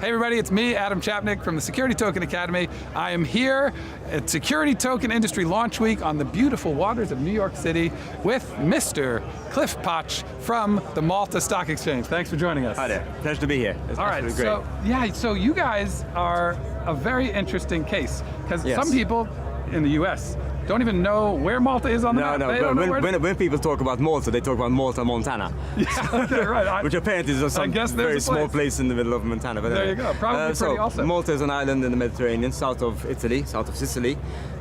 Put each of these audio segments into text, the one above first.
Hey everybody, it's me, Adam Chapnick from the Security Token Academy. I am here at Security Token Industry Launch Week on the beautiful waters of New York City with Mr. Cliff Potch from the Malta Stock Exchange. Thanks for joining us. Hi there, pleasure to be here. It's All right, great. so you guys are a very interesting case because Yes. some people in the US don't even know where Malta is on the map. When people talk about Malta, they talk about Malta, Montana. Yeah, okay, right. Which apparently is some very small place in the middle of Montana. But there you go, probably pretty awesome. Malta is an island in the Mediterranean, south of Italy, south of Sicily.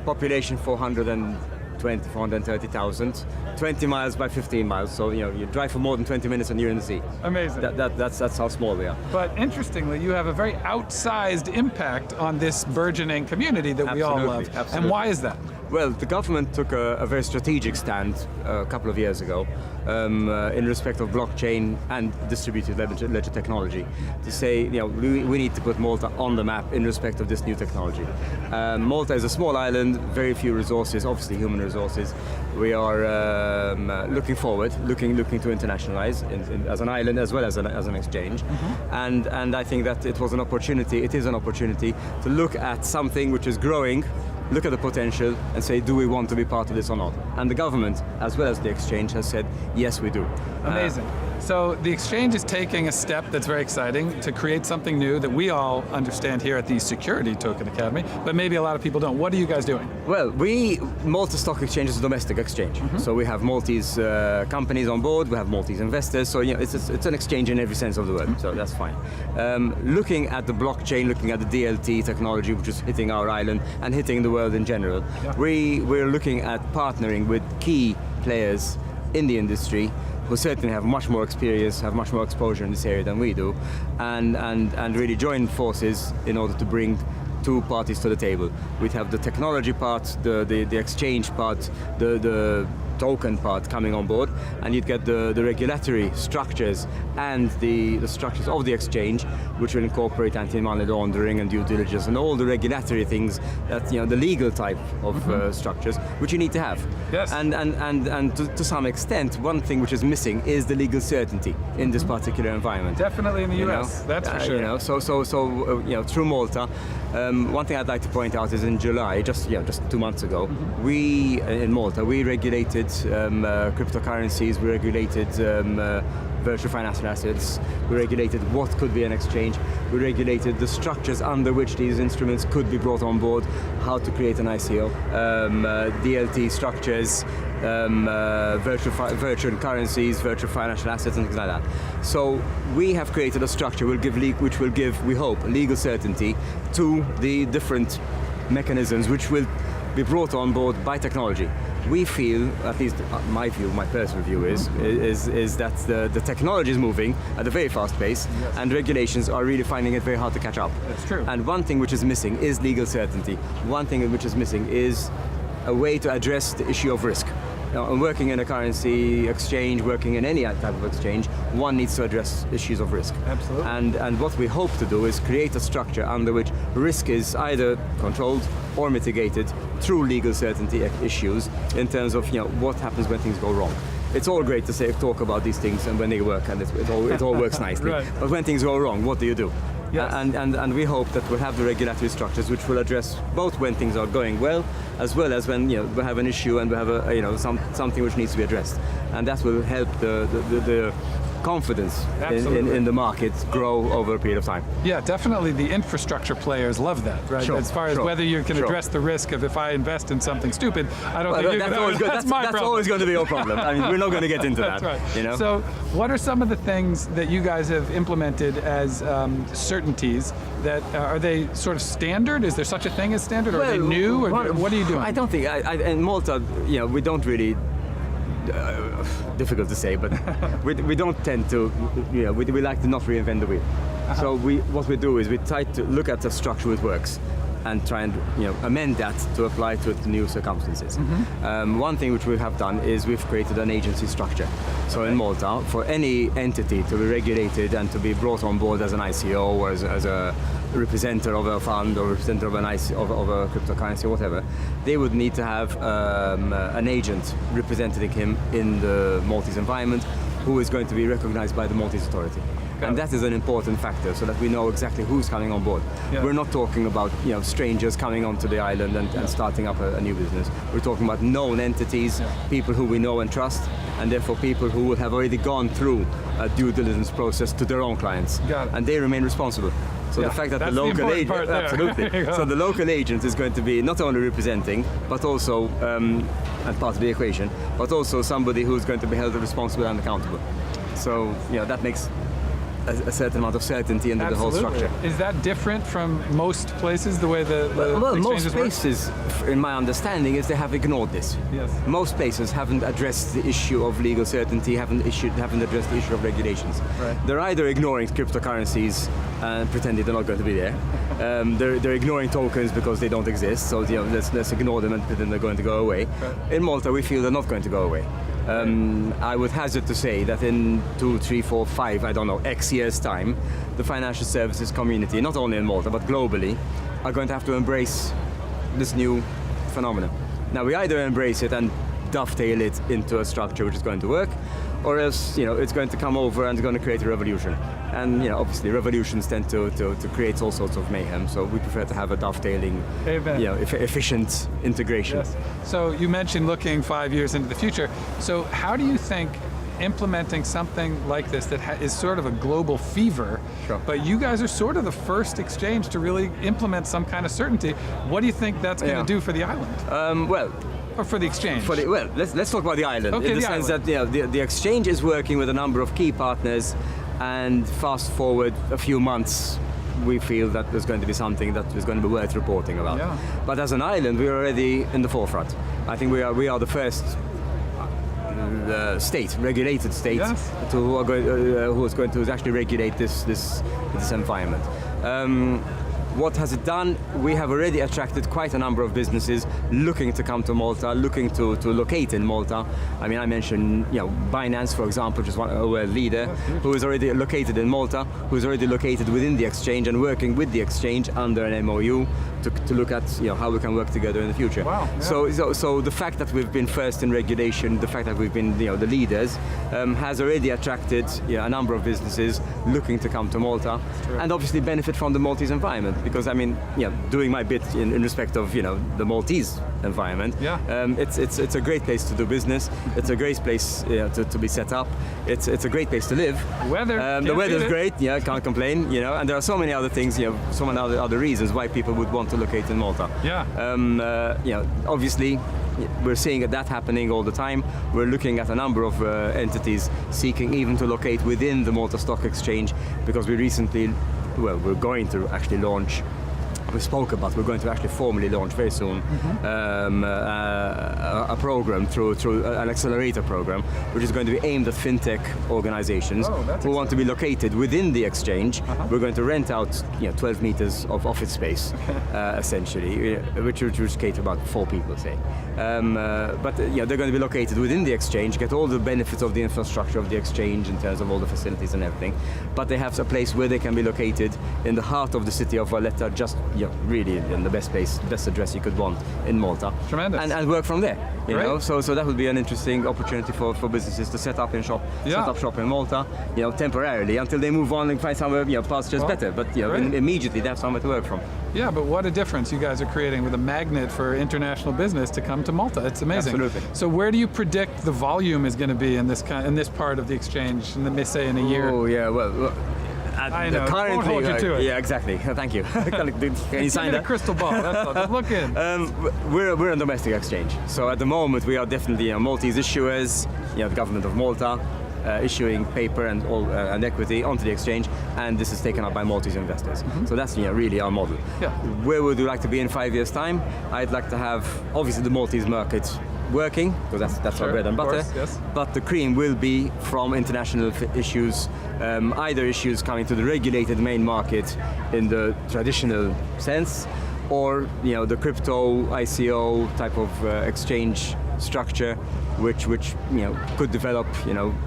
Population 430,000, 20 miles by 15 miles. So you drive for more than 20 minutes and you're in the sea. Amazing. That's how small we are. But interestingly, you have a very outsized impact on this burgeoning community that we all love. Absolutely. And why is that? Well, the government took a very strategic stand a couple of years ago in respect of blockchain and distributed ledger technology to say, we need to put Malta on the map in respect of this new technology. Malta is a small island, very few resources, obviously human resources. We are looking forward, looking to internationalize as an island as well as an exchange. Mm-hmm. And I think that it is an opportunity to look at something which is growing, look at the potential and say, do we want to be part of this or not? And the government, as well as the exchange, has said, yes, we do. Amazing. So the exchange is taking a step that's very exciting to create something new that we all understand here at the Security Token Academy, but maybe a lot of people don't. What are you guys doing? Well, Malta Stock Exchange is a domestic exchange. Mm-hmm. So we have Maltese companies on board, we have Maltese investors, so it's an exchange in every sense of the word, mm-hmm. So that's fine. Looking at the blockchain, looking at the DLT technology, which is hitting our island and hitting the world in general, yeah. We're looking at partnering with key players in the industry who certainly have much more experience, have much more exposure in this area than we do, and really join forces in order to bring two parties to the table. We'd have the technology part, the exchange part, the token part coming on board, and you'd get the regulatory structures and the structures of the exchange, which will incorporate anti-money laundering and due diligence and all the regulatory things that the legal type of mm-hmm. Structures which you need to have. Yes. And to some extent, one thing which is missing is the legal certainty in this particular environment. Definitely in the US, that's for sure. So through Malta, one thing I'd like to point out is in July, just 2 months ago, mm-hmm. In Malta we regulated cryptocurrencies, we regulated virtual financial assets, we regulated what could be an exchange, we regulated the structures under which these instruments could be brought on board, how to create an ICO, DLT structures, virtual currencies, virtual financial assets and things like that. So we have created a structure which will give, we hope, legal certainty to the different mechanisms which will be brought on board by technology. We feel, at least my personal view is that the technology is moving at a very fast pace, yes. And regulations are really finding it very hard to catch up. That's true. And one thing which is missing is legal certainty. One thing which is missing is a way to address the issue of risk. Now, working in a currency exchange, working in any type of exchange, one needs to address issues of risk. Absolutely. And what we hope to do is create a structure under which risk is either controlled or mitigated through legal certainty issues in terms of what happens when things go wrong. It's all great to talk about these things and when they work and it all works nicely. Right. But when things go wrong, what do you do? Yes. And we hope that we'll have the regulatory structures which will address both when things are going well, as well as when we have an issue and we have something which needs to be addressed, and that will help the confidence in the market grow over a period of time. Yeah, definitely the infrastructure players love that, right? Sure, as far as whether you can address the risk of if I invest in something stupid, I don't think you can. That's always going to be your problem. I mean, we're not going to get into that's that. Right. So what are some of the things that you guys have implemented as certainties that are they sort of standard? Is there such a thing as standard, or are they new, or what are you doing? I don't think, in Malta, we don't really, difficult to say, but we don't tend to, we like to not reinvent the wheel. Uh-huh. So what we do is we try to look at the structure which works and try and amend that to apply to the new circumstances. Mm-hmm. One thing which we have done is we've created an agency structure. So in Malta, for any entity to be regulated and to be brought on board as an ICO or as a representative of a fund or representative of a cryptocurrency or whatever, they would need to have an agent representing him in the Maltese environment, who is going to be recognized by the Maltese authority. And that is an important factor, so that we know exactly who's coming on board. Yeah. We're not talking about strangers coming onto the island and starting up a new business. We're talking about known entities, people who we know and trust, and therefore people who will have already gone through a due diligence process to their own clients. Got it. And they remain responsible. So the fact that the local agent, absolutely. So the local agent is going to be not only representing, but also as part of the equation, but also somebody who's going to be held responsible and accountable. So that makes a certain amount of certainty in the whole structure. Is that different from most places, the way the well, most exchanges work? places, in my understanding, is they have ignored this. Yes. Most places haven't addressed the issue of legal certainty, haven't addressed the issue of regulations. Right. They're either ignoring cryptocurrencies and pretending they're not going to be there. They're ignoring tokens because they don't exist. So let's ignore them and pretend they're going to go away. Right. In Malta, we feel they're not going to go away. I would hazard to say that in 2, 3, 4, 5, I don't know, X years' time, the financial services community, not only in Malta, but globally, are going to have to embrace this new phenomenon. Now, we either embrace it and dovetail it into a structure which is going to work, or else, it's going to come over and it's going to create a revolution. And, obviously, revolutions tend to create all sorts of mayhem, so we prefer to have a dovetailing, efficient integration. Yes. So you mentioned looking 5 years into the future. So how do you think implementing something like this that is sort of a global fever, Sure. but you guys are sort of the first exchange to really implement some kind of certainty. What do you think that's going to do for the island? Or for the exchange? Let's talk about the island. Okay, in the sense that the exchange is working with a number of key partners, and fast forward a few months, we feel that there's going to be something that is going to be worth reporting about. Yeah. But as an island, we're already in the forefront. I think we are the first regulated state, Yes. who is going to actually regulate this environment. What has it done? We have already attracted quite a number of businesses looking to come to Malta, looking to locate in Malta. I mean, I mentioned Binance, for example, which is a world leader, who is already located in Malta, who is already located within the exchange and working with the exchange under an MOU to look at how we can work together in the future. Wow, yeah. So the fact that we've been first in regulation, the fact that we've been the leaders, has already attracted a number of businesses looking to come to Malta, and obviously benefit from the Maltese environment. Because I mean, doing my bit in respect of the Maltese environment, it's a great place to do business. It's a great place to be set up. It's a great place to live. The weather's great. Can't complain. And there are so many other things. So many other reasons why people would want to locate in Malta. Obviously, we're seeing that happening all the time. We're looking at a number of entities seeking even to locate within the Malta Stock Exchange, because we recently, we're going to actually launch. We spoke about we're going to actually formally launch very soon a program through an Accelerator program, which is going to be aimed at Fintech organizations who want to be located within the exchange. We're going to rent out 12 meters of office space, essentially, which cater about 4 people, say. But they're going to be located within the exchange, get all the benefits of the infrastructure of the exchange in terms of all the facilities and everything. But they have a place where they can be located in the heart of the city of Valletta, just really in the best address you could want in Malta. Tremendous. And work from there. So that would be an interesting opportunity for businesses to set up shop in Malta, temporarily until they move on and find somewhere pastures better. But immediately they have somewhere to work from. Yeah, but what a difference you guys are creating with a magnet for international business to come to Malta. It's amazing. Absolutely. So where do you predict the volume is going to be in this part of the exchange? And let me say in a year. Oh yeah, well. I know. Currently, won't hold you to it. Yeah, exactly. Thank you. Can you sign that? A crystal ball. That's all. Just look in. We're a domestic exchange, so at the moment we are definitely Maltese issuers. The government of Malta issuing paper and equity onto the exchange, and this is taken up by Maltese investors. So that's really our model. Yeah. Where would you like to be in 5 years' time? I'd like to have obviously the Maltese market working, because that's our bread and butter. Course, yes. But the cream will be from international issues, either issues coming to the regulated main market in the traditional sense, or the crypto ICO type of exchange structure, which could develop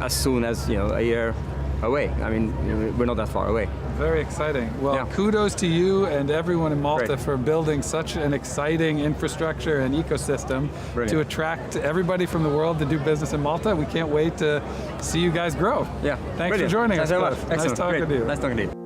as soon as a year away. I mean, we're not that far away. Very exciting. Well, Yeah. kudos to you and everyone in Malta Great. for building such an exciting infrastructure and ecosystem Brilliant. to attract everybody from the world to do business in Malta. We can't wait to see you guys grow. Yeah. Thanks Brilliant. for joining Thanks us. very much. Cliff. Nice Excellent. talking Great. to you. Nice talking to you.